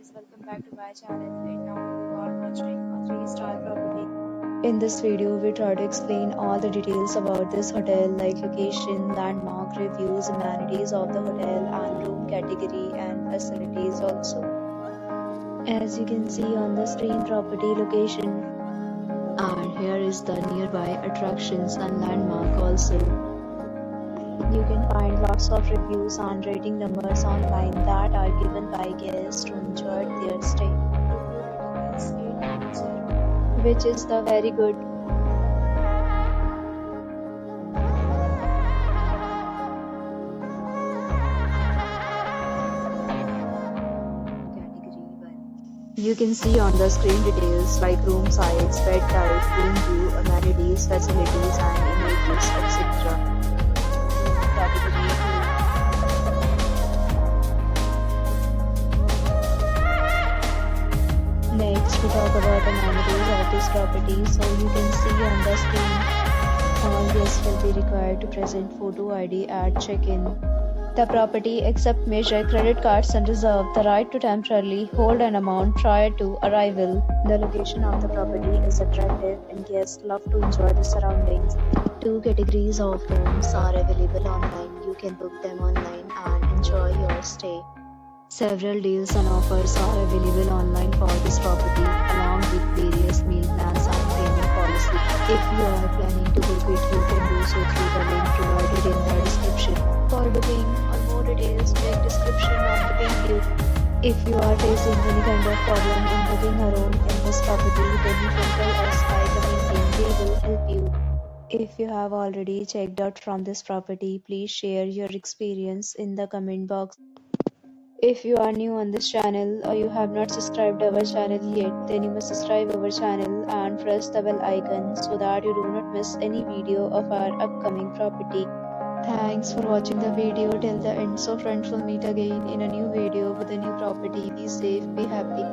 guys, welcome back to my channel, and now you are watching a 3-star property. In this video, we try to explain all the details about this hotel like location, landmark, reviews, amenities of the hotel and room category and facilities also. As you can see on the screen, property location, and here is the nearby attractions and landmark also. You can find lots of reviews and rating numbers online that are given by guests who enjoyed their stay, which is the very good. You can see on the screen details like room size, bed type, room view, amenities, facilities and images, etc. Next, we talk about amenities of this property. So you can see on the screen, all guests will be required to present photo ID at check-in. The property accepts major credit cards and reserves the right to temporarily hold an amount prior to arrival. The location of the property is attractive and guests love to enjoy the surroundings. 2 categories of rooms are available online. You can book them online and enjoy your stay. Several deals and offers are available online for this property, along with various meal plans and payment policy. If you are planning to book it, you can do so through the link provided in the description. For booking or more details, check description of the video. If you are facing any kind of problem in booking a room in this property, then you can tell us by commenting. We will help you. If you have already checked out from this property, please share your experience in the comment box. If you are new on this channel or you have not subscribed our channel yet, then you must subscribe our channel and press the bell icon so that you do not miss any video of our upcoming property. Thanks for watching the video till the end. So friends, will meet again in a new video with a new property. Be safe, be happy.